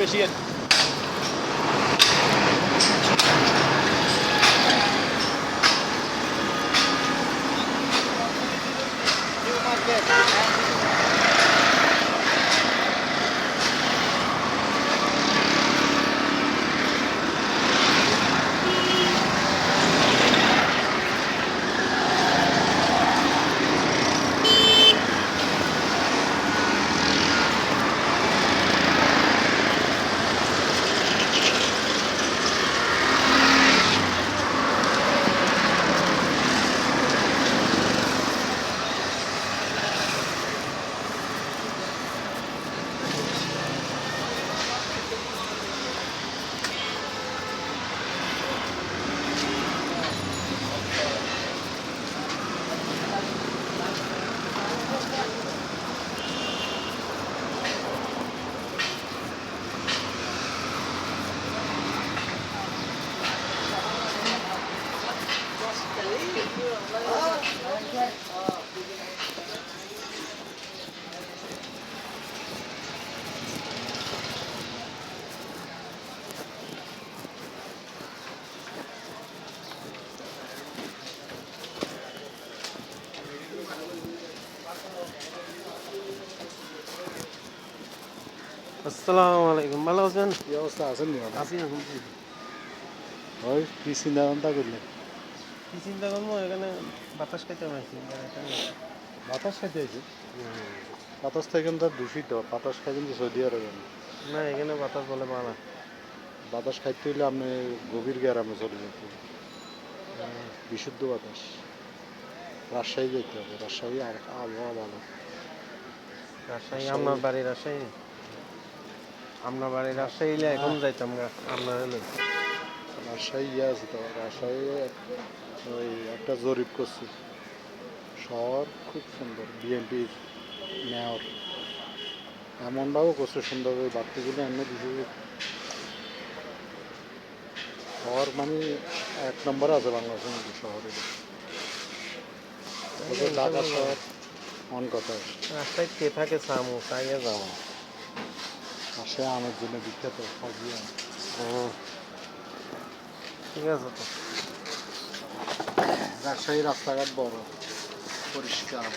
বেশি আর আসসালামু আলাইকুম, ভালো আছেন? কি অবস্থা আছেন নি? আছি আলহামদুলিল্লাহ। ওই কি চিন্তা ভাবনা করলেন? কি চিন্তা করবো, এখানে বাতাস খাইতে পারছি। বাতাস খাইতে আইছি। বাতাস থেকে কিন্তু আর দূষিত বাতাস খাই কিন্তু সৌদি আরবে না। না, এখানে বাতাস বলে পালা। বাতাস খাইতে হইলে আপনি গভীর গ্রামে চলে যেতে হবে। বিশুদ্ধ বাতাস। রাজশাহী যেতে হবে, রাজশাহী আবহাওয়া ভালো। রাজশাহী, আপনার বাড়ি রাজশাহী? আপনার বাড়ি রাজশাহী হইলে এখন যাইতাম গা আপনার হলে। রাজশাহী ইয়ে আছে তো, রাজশাহী ওই একটা জরিপ করছি, শহর খুব সুন্দর। বিএনপির মেয়র এমনভাবে করছে সুন্দর, ওই বাড়তিগুলো এমনি দিছে যে শহর মানে এক নম্বরে আছে বাংলাদেশের মধ্যে শহরে। ঢাকা শহর অন কথা। রাস্তায় কে থাকে সামু তাইয়া যাবো। রাজশাহী আমের জন্য বিখ্যাত, সবজি আম। ঠিক আছে তো। রাজশাহী রাস্তাঘাট বড়, পরিষ্কার।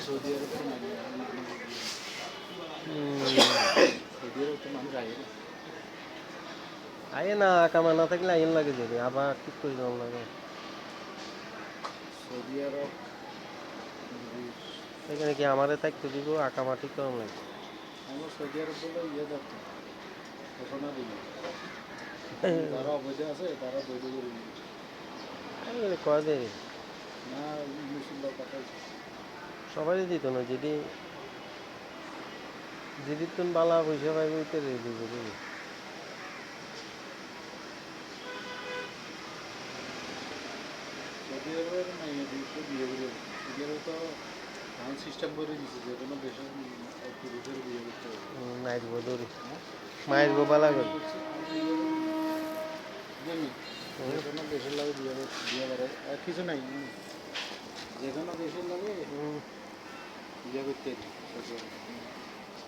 সৌদি আরব তো সৌদি আরব তো মানুষ আগে আয়ে না, কামা না থাকলে আইন লাগে যদি আবার ঠিক করে যাওয়া লাগে। সৌদি আরব এখানে কি আমারে থাকতে দিব, আকামা ঠিক করা লাগে। আমরা সৌদি আরব বলে ইয়ে যাচ্ছে ঘোষণা দিল, যারা অবৈধ আছে তারা বৈধ করে দিল। কয় দে না মুসলিমরা পাঠাই সবাই দিত না, যদি যদি তুমি বালা পয়সা পাইবে ওইতে দিব বুঝলি। সৌদি আরবের বিয়ে করে সৌদি আরব তো এমন সিস্টেম করে দিচ্ছে যে কোনো দেশের পুরুষের বিয়ে করতে হবে। নাইট বদরি মায়ের গোপালা করে যে কোনো দেশের লাগে বিয়ে করে আর কিছু নাই যে কোনো দেশের লাগে বিয়ে করতে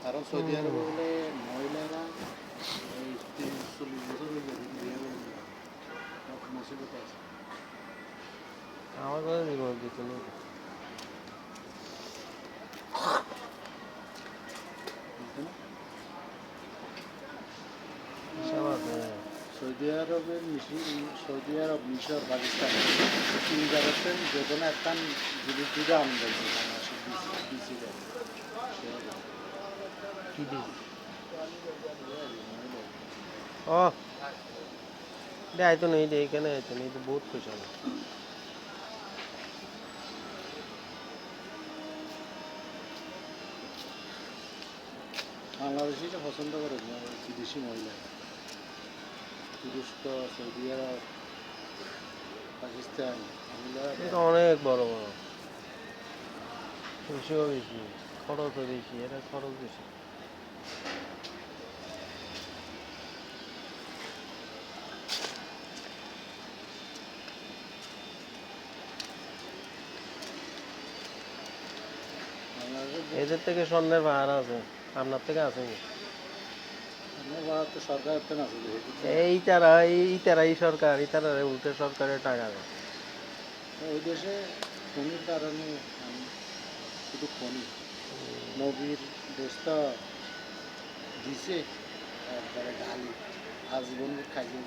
কারণ সৌদি আরবে বলে মহিলারা এই 30-40 বছর হয়ে যাবে বিয়ে করে মুসিবত আছে আমার কথা দিব দিত না সব আছে সৌদি আরবের সৌদি আরব মিশর পাকিস্তান 3 জায়গাতে যে কোনো একটা জিনিস দিকে আমদানি কি দিস ও আইতো নেই এখানে আইতো নেই তো বহুত খুশি আমি বাংলাদেশিটা পছন্দ করে না বিদেশি মহিলা তুরস্ক সৌদি আরব পাকিস্তান এটা অনেক বড় বড় খুশিও বেশি খরচও বেশি এটা খরচ বেশি এদের থেকে স্বর্ণের পাহাড় আছে আপনার থেকে আছে তো সরকার তো না এই সরকার উল্টে সরকারের টাকা দেয় ওই দেশে খনির কারণে শুধু খনি নবীর দেশটা দিছে তারপরে ঢালি আজীবন খাইছে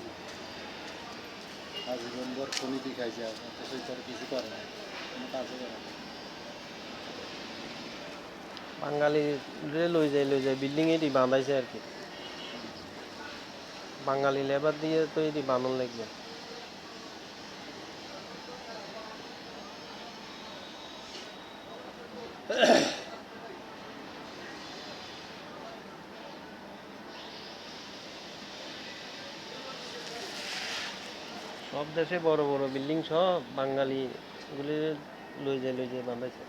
আজীবন ভর খনিতে খাইছে অথচ তার কিছু করে না কোনো কাজে করে না বাঙালি লই যায় বিল্ডিং এটি বাঁধাইছে আর কি বাঙালি লেবার দিয়ে তো এটি বানান লাগবে সব দেশে বড় বড় বিল্ডিং সব বাঙালি গুলি লই যায় বাঁধাইছে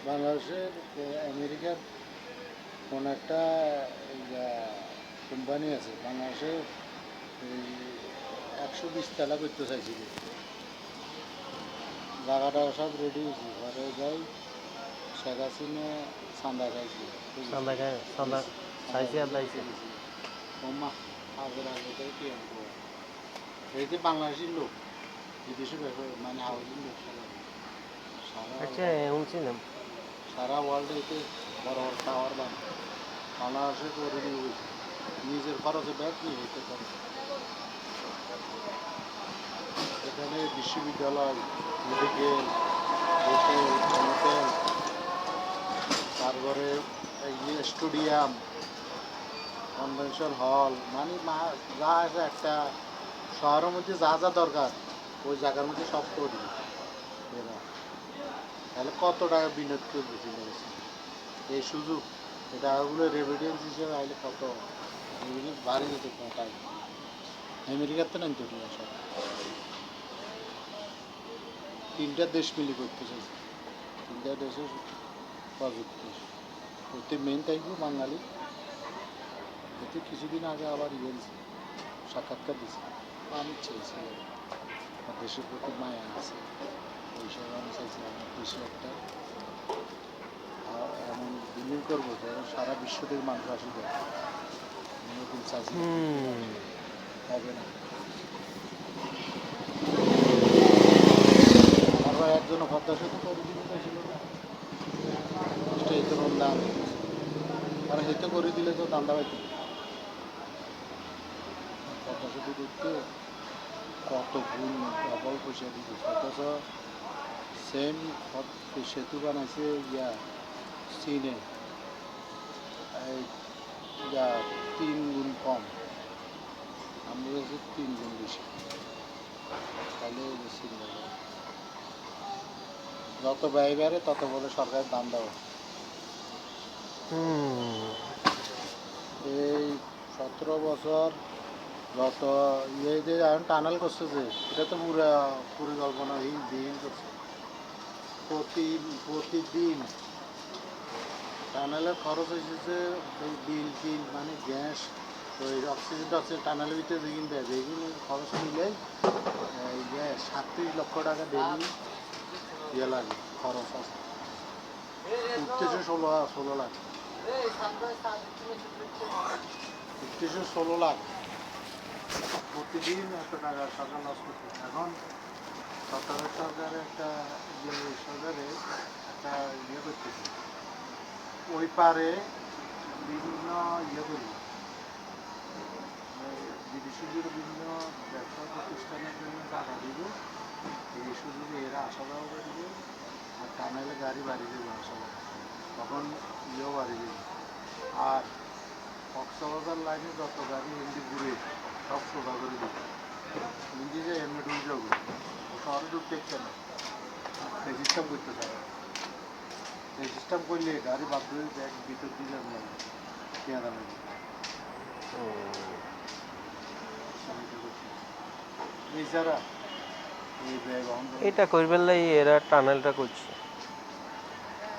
বাংলাদেশের আমেরিকার কোন একটা কোম্পানি আছে বাংলাদেশে 120 তলা করতে চাইছিল জায়গাটা সব রেডি হয়েছে ঘরে যাই শেখ হাসিনা চান্দা চাইছিল চান্দা চাইছে আর দাইছে আগের আগে কি এই যে বাংলাদেশি লোক বিদেশি মানে হাউজিং লোক আচ্ছা শুনছিলাম সারা ওয়ার্ল্ডে এতে বড় বড় টাওয়ার বাংলাদেশে করে দিয়ে নিজের খরচে ব্যাগ নিয়ে এতে করে এখানে বিশ্ববিদ্যালয় মেডিকেল হোটেল তারপরে স্টেডিয়াম কনভেনশন হল মানে যা আছে একটা শহরের মধ্যে যা যা দরকার ওই জায়গার মধ্যে সব তৈরি এরা তাহলে কত টাকা বিনিয়োগ করবে এই সুযোগ এই টাকাগুলো রেভিডেন্স হিসেবে আইলে কত বাড়ি যেত টাকা আমেরিকাতে নাই তো সব 3টা দেশ মিলে করতে চাইছে 3টা দেশের প্রযুক্ত ওতে মেন থাকবে বাঙালি এতে কিছুদিন আগে আবার সাক্ষাৎকার দিয়েছে আমি চেয়েছি দেশের প্রতি মায়া আছে ওই হিসাবে আমি চাইছিলাম দেশে একটা এমন বিনিয়োগ করবো সারা বিশ্ব থেকে মানুষ আসি দেয় চাইছি হবে না আমার একজন পদ্মা সেতু করে দিতে চাইছিল এই তো দাম আর হেতু করে দিলে তো দান্দা পাইতে পদ্মা সেতু করতে কত গুণ ডবল পয়সা দিতে অথচ সেম সেতু বানাইছে চীনে ইয়া 3 গুণ কম আমরা কাছে 3 গুণ বেশি তাহলে যত ব্যয় বাড়ে তত বলে সরকারের দাম দেওয়া এই 17 বছর যত যে এখন টানেল করছে যে এটা তো পুরো পরিকল্পনাহীন করছে প্রতিদিন টানেলের খরচ হয়েছে বিল মানে গ্যাস ওই অক্সিজেন টক্সিজেন টানালের ভিতরে যেগুলো দেয় যেগুলো খরচ মিলে এই যে 37 লক্ষ টাকা ডেলি ইয়ে লাগে খরচ আছে উঠতেছে 16 লাখ উঠতেছে 16 লাখ প্রতিদিন এত টাকা সরকার লস করতে এখন সরকারের একটা সরকারে একটা ইয়ে করতেছে ওই পারে বিভিন্ন ইয়ে করি বিদেশিদের বিভিন্ন ব্যবসা প্রতিষ্ঠানের জন্য টাকা দিব এই সুযোগে এরা আসা যাওয়া করবে আর টানেলে গাড়ি বাড়িয়ে দেবে আসা যাওয়া তখন ইয়েও বাড়িয়ে দেবে আর কক্সবাজার লাইনে যত গাড়ি এমনি ঘুরে সব সোজা করে দেবে এমনি যে এমনি ঢুকে যাবে ও শহরে ঢুকতে ইচ্ছে না এই সিস্টেম করতে চায় এই সিস্টেম করলে গাড়ি বাধ্য হয়ে ব্যাগ ভিতর দিয়ে যাবে লাগে পেঁয়াদা লাগে এছাড়া এই ব্যাগ এটা করবার লাই এরা টানেলটা করছে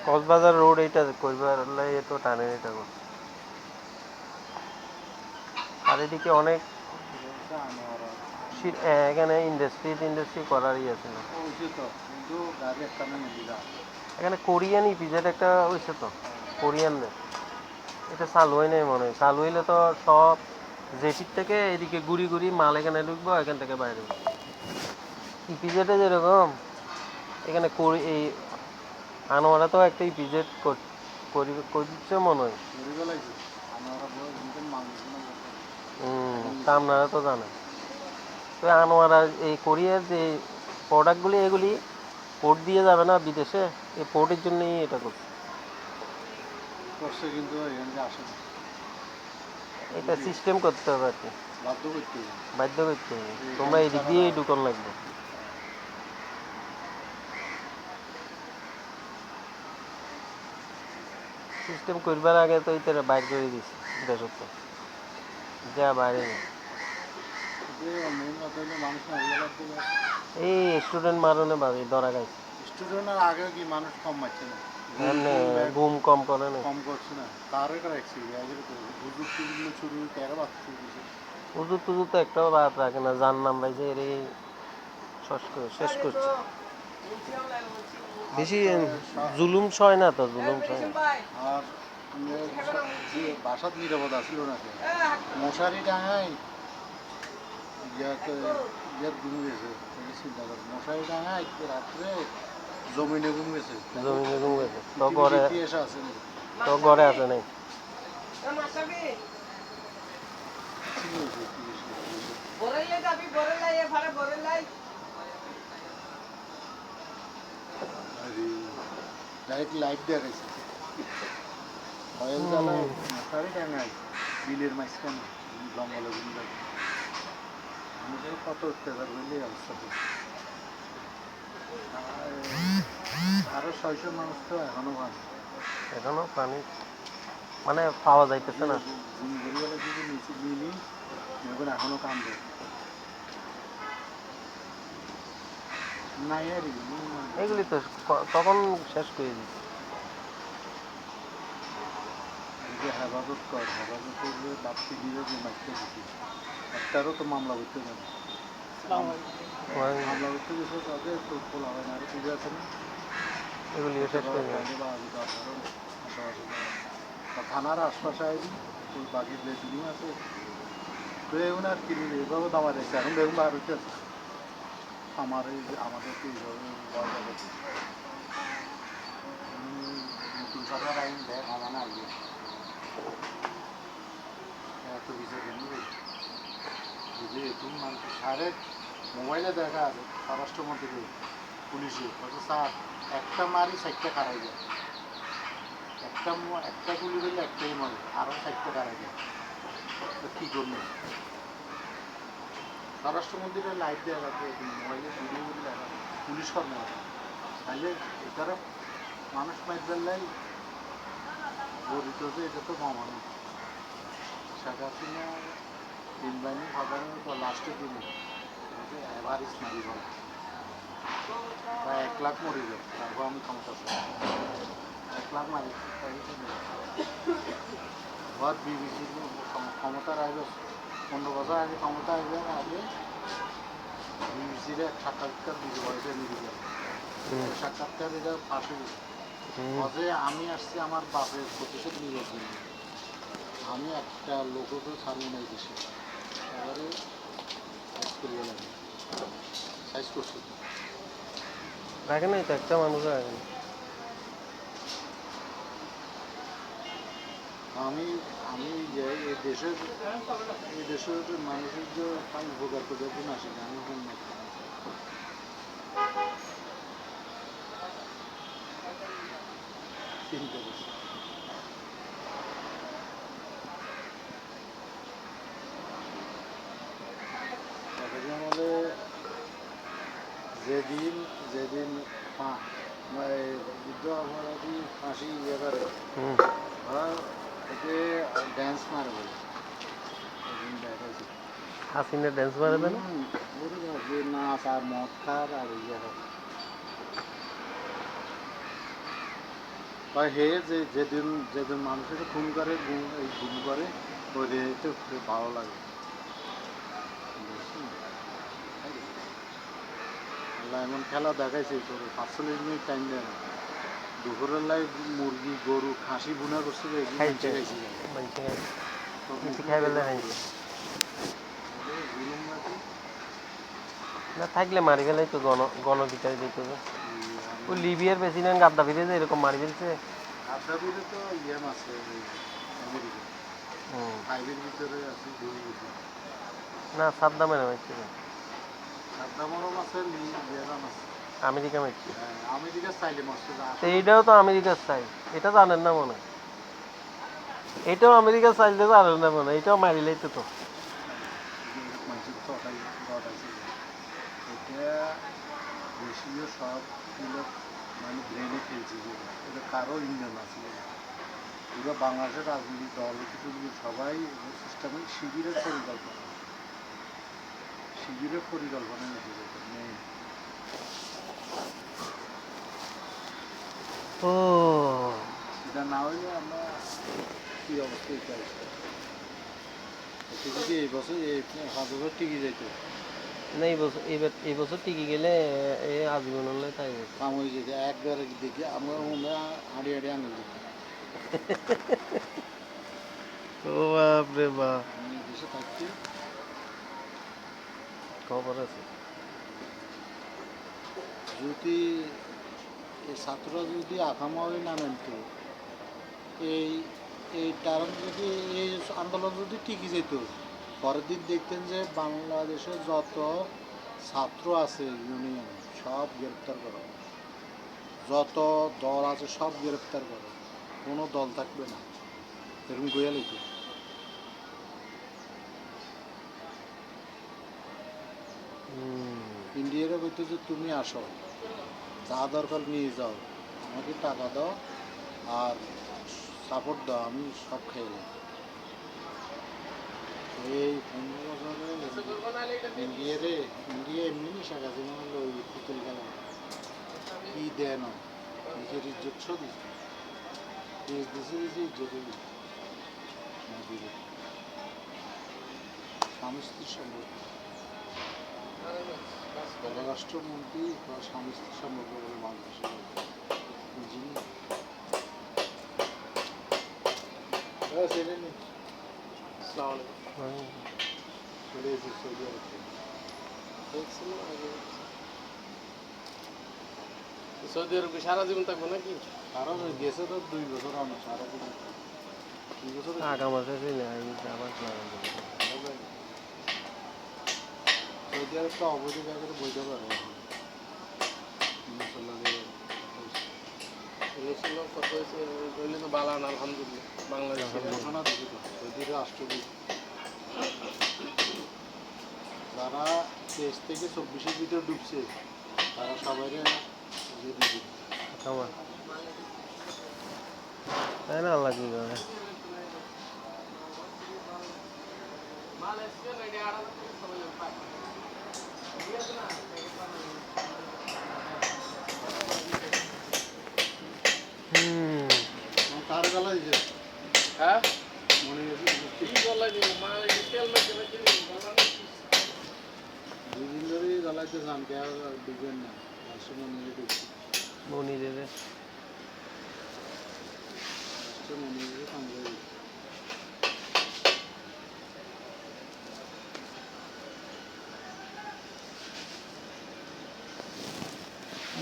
কক্সবাজার রোড এটা করবার লাই তো টানেল এটা করছে আর এদিকে অনেক এখানে ইন্ডাস্ট্রি করারই আছে না কিন্তু গাড়ি একটা না মিলিলা এখানে কোরিয়ান ইপিজেড একটা হয়েছে তো কোরিয়ানদের এটা চালু হয় নাই মনে হয় চালু হইলে তো সব জেটির থেকে এদিকে ঘুরি ঘুরি মাল এখানে ঢুকবো এখান থেকে বাইরে ইপিজেডে যেরকম এখানে এই আনোয়ারা তো একটা ইপিজেড করছে মনে হয় তা আপনারা তো জানেন তো আনোয়ারা এই কোরিয়ার যে প্রোডাক্টগুলি এগুলি পোর্ট দিয়ে যাবে না বিদেশে এই পোর্টের জন্যই এটা করছে কিন্তু আসে এটা সিস্টেম করতে হবে আর কি বাধ্য করতে হবে তোমরা এদিক দিয়েই ঢুকন লাগবে সিস্টেম করবার আগে তো এটা বাইর করে দিচ্ছে দেশের তো যা বাইরে নেই এই স্টুডেন্ট মারনে ভাবি ধরা গেছে স্টুডেন্টের আগে কি মানুষ কম মারছে না ঘুম কম করে না কম করছে না তার একটা শুরু তেরো বাচ্চা হুজুর টুজুর তো একটাও বাদ রাখে না যার নাম ভাই যে এই শেষ করছে বেশি জুলুম ছয় না তো জুলুম ছয় না আর বাসাত নিরাপদ আসলো না মশারি ডাঙায় ঘুম গেছে চিন্তা করে মশারি ডাঙায় রাত্রে জমিনে ঘুম গেছে তো ঘরে আছে তো ঘরে আছে নাই ডাইরেক্ট লাইট দেখাইছে মশারি ডাঙায় বিলের মাঝখানে জঙ্গলে ঘুম যাবে আমাদের কত অত্যাচার হইলে অবস্থা আরো 600 মানুষ তো এখনো পানি মানে পাওয়া যাইতেছে না যদি নিচে মিলি এখন এখনো কাম দেয় নাই আর এগুলি তো তখন শেষ করে দিচ্ছে হেফাজত করলে বাপকে দিয়ে যে মাইকটা দিচ্ছি একটারও তো মামলা করতে যাবে মামলা করতে গেছে তাদের তো খোলা হয় না আরো পুজো আছে না এগুলি শেষ করে থানার আশপাশে আইবি ওই বাকি যে বিল্ডিং আছে তো এখন আর কিনি এভাবে দামা দিয়েছে এখন দেখুন বার হচ্ছে আমার এই আমাদেরকে এইভাবে নতুন সরকার আইন দেয় ভাবানা আগে এত বিষয় কেন বুঝলি তুমি মানুষ সারে মোবাইলে দেখা আছে স্বরাষ্ট্রমন্ত্রী পুলিশে হয়তো স্যার একটা মারি 4টা খারাই যায় একটা গুলি দিলে একটাই মারে আরও 4টা খারাই যায় কী করবে স্বরাষ্ট্রমন্ত্রীরা লাইট দেওয়া লাগে মোবাইলে ভিডিও করে দেখা পুলিশ কর্ম তাহলে এটারা মানুষ মাইজবেল লাই গরিত যে এটা তো কমানো শেখ হাসিনা দিন বাহিনী সাধারণত লাস্টের দিনে এভারেজ মারি বলে প্রায় 1 লাখ মরে যায় তারপর আমি ক্ষমতা 1 লাখ মারি ঘর বিবিসির ক্ষমতার আগে 15 বছর আগে ক্ষমতা আসবে আগে বিবিসির এক সাক্ষাৎকার দিতে পারে মিডিয়া সাক্ষাৎকার এটা ফাঁসে যে আমি আসছি আমার বাপের প্রতিশোধ নিয়ে জন্য আমি একটা লোককে ছাড়বো না এই দেশে এবারে সাইজ করিয়ে লাগে সাইজ করছি রাখে নাই তো একটা মানুষ রাখে না আমি আমি যে এই দেশের মানুষের যে উপকার করার জন্য আসি না আমি কোন চিন্তা করছি আমাদের যেদিন যেদিন যুদ্ধ অপরাধী ফাঁসি ইয়ে করে এতে ড্যান্স মারে বলে হাসিনা ড্যান্স মারে দেন যে নাচ আর মদ খার আর ইয়ে হয় হে যে যেদিন যেদিন মানুষের খুন করে গুম করে ওই দিনটা খুব ভালো লাগে আল্লাহ এমন খেলা দেখাইছে তোর 45 মিনিট টাইম দেয় না দুপুরের লাই মুরগি গরু খাসি বুনা করছে না থাকলে মারি ফেলাই তো গণবিচারে দিতে হবে ওই লিবিয়ার প্রেসিডেন্ট গাদ্দাফিরে যে এরকম মারি ফেলছে গাদ্দাফিরে তো ইয়েম আছে আমেরিকা ফাইভের ভিতরে আছে না সাদ্দামের মারছে সাদ্দামেরও আছে লিবিয়ারও আছে আমেরিকা মারছে আমেরিকার স্টাইলে মারছে এইটাও তো আমেরিকার স্টাইল এটা জানেন না মনে এটাও আমেরিকার স্টাইল দিয়ে জানেন না মনে এটাও মারি লাইতে তো দেশীয় সবগুলো মানে ব্রেনে খেলছে এটা কারো ইন্ধন আছে পুরো বাংলাদেশের রাজনৈতিক দল সবাই সিস্টেমে শিবিরের পরিকল্পনা মেইন ও এটা না হইলে আমরা কী অবস্থায় চাই যদি এই বছর 5 বছর টিকে যেত না এই বছর টিকে গেলে এই আজীবন হলে তাই কাম হয়ে যেত একবার দেখি আমরা হাঁড়ি হাঁড়ি আঙুল দিতাম ও বাপ রে বাপ আমি দেশে থাকছি খবর আছে যদি এই ছাত্ররা যদি আকামাওয়ালি না নামতো এই টার্ম যদি এই আন্দোলন যদি টিকে যেত পরের দিন দেখতেন যে বাংলাদেশে যত ছাত্র আছে ইউনিয়ন সব গ্রেপ্তার করো যত দল আছে সব গ্রেপ্তার করো কোনো দল থাকবে না এরকম গোয়া লিখো ইন্ডিয়ারে বলতে যে তুমি আসো যা দরকার নিয়ে যাও আমাকে টাকা দাও আর সাপোর্ট দাও আমি সব খেয়ে নেব এই 15 বছরে ইন্ডিয়া এমনি নিশা গাছে মনে হলো ওই পুতুল খেলা কি দেয় না নিজের ইজ্জত ছবি দেশ দেশে ইজ্জত স্বামী স্ত্রীর সম্পর্ক পররাষ্ট্রমন্ত্রী বা স্বামী স্ত্রীর সম্পর্ক বলে বাংলাদেশের বুঝিনি চলে এসেছি সৌদি আরব সৌদি আরব কি সারা জীবন থাকবো নাকি আরও গেছে তো 2 বছর আমি সারা জীবন 2 বছর আগামাসে আবার সৌদি আরব তো অবৈধ জায়গাতে বইতে পারে কত হয়েছে রইলে তো বালান আলহামদুলিল্লাহ বাংলাদেশের ঘোষণা দিচ্ছে তো সৌদির রাষ্ট্রদূত যারা 23 থেকে 24-এর ভিতরে ডুবছে তারা সবাই তাই না আল্লাহ কি করে কার গালা দিচ্ছে হ্যাঁ মনে কি বলে জ্বালাই দিব মাল এই যে তেল মেখে মেখে দিব জ্বালানো দুদিন ধরেই জ্বালাইতে চান কে আর দিবেন না সময় নিয়ে দিচ্ছি মনিরের সময় নিয়ে কামড়ে দিচ্ছি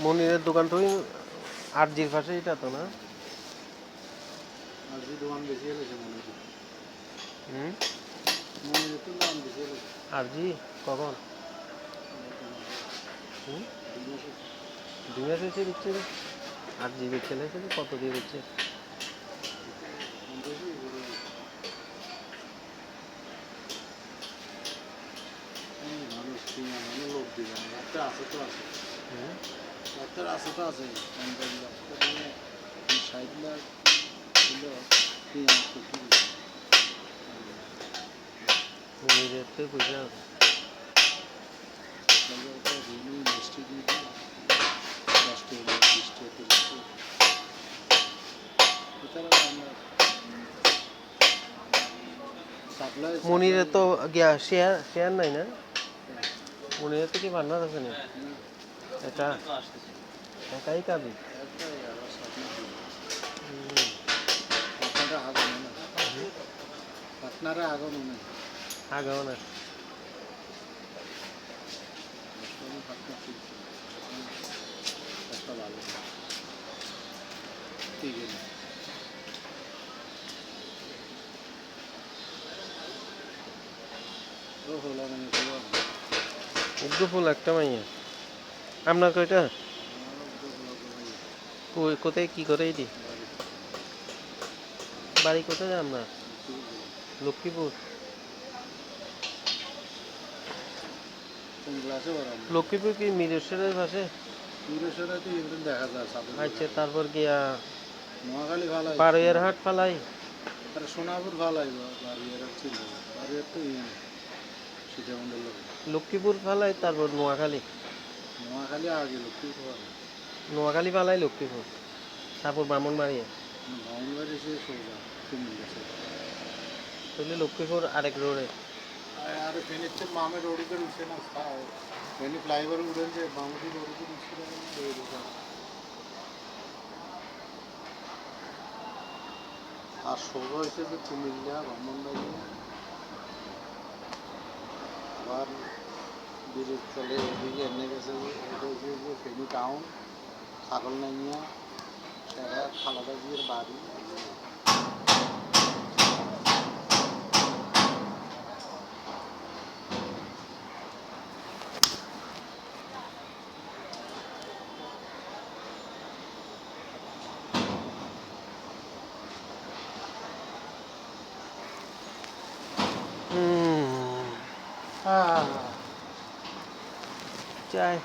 মনিরের দোকানটাই আরজির পাশে, এটা তো না? আর যে দোকান বেশি হয়েছে মনে হচ্ছে হুম, মনে হচ্ছে দাম বেশি হয়েছে আরজি কখন? হুম, 2 মাস হয়েছে দিচ্ছে। আরজি বেচে লেগেছে, কত দিয়ে দিচ্ছে? মানুষ কিনা মানে লোক দিবেন ডাক্তার আছে তো আছে হুম, ডাক্তার আছে তো আছে 60 লাখ কিলো মনিরের তো পয়সা আছে। মিষ্টি দিয়ে 10 টাকা 20 টাকা সাপ্লাই মনিরের তো গিয়া শেয়ার শেয়ার নাই না? মনিরের তো কি পার্টনার আছে না? এটা একাই কাবি। আপনারা আগানো না আগাও না। একটা ভালো ঠিক আছে ও হলো মানে উগ্র ফুল একটা মাইয়া। আপনার কয়টা? কোথায় কি করে এটি? বাড়ি কোথায় আপনার? লক্ষ্মীপুর। কোন ক্লাসে পড়ান লক্ষ্মীপুর কি মিরেশ্বরের পাশে? মিরেশ্বরাতে এমনি দেখা যায় আচ্ছা, তারপর গিয়া নোয়াখালী ভালো বারোয়ার হাট ফালাই, আর সোনাপুর ভালো বাড়িয়ার ছিল বাড়িয়ার তো সীতামন্ডল লক্ষ্মীপুর ফালাই, তারপর নোয়াখালী। নোয়াখালী আগে লক্ষ্মীপুর ভালো নোয়াখালী ফালাই লক্ষ্মীপুর, তারপর ব্রাহ্মণবাড়িয়া। বাউনবাড়ি সে সোজা কুমিল্লা তাহলে লক্ষ্মীপুর আরেক রোডে। আর ফেনীর তো মামের রোড করে উঠছে না ফেনী ফ্লাইওভার উঠেছে মামুদি রোড করে উঠছে আর সোজা হয়েছে যে কুমিল্লা ব্রাহ্মণবাড়ি আবার ব্রিজ চলে এদিকে এনে গেছে এটা হচ্ছে যে ফেনী টাউন ছাগল নাইয়া সেরা খালাদা জির বাড়ি চাই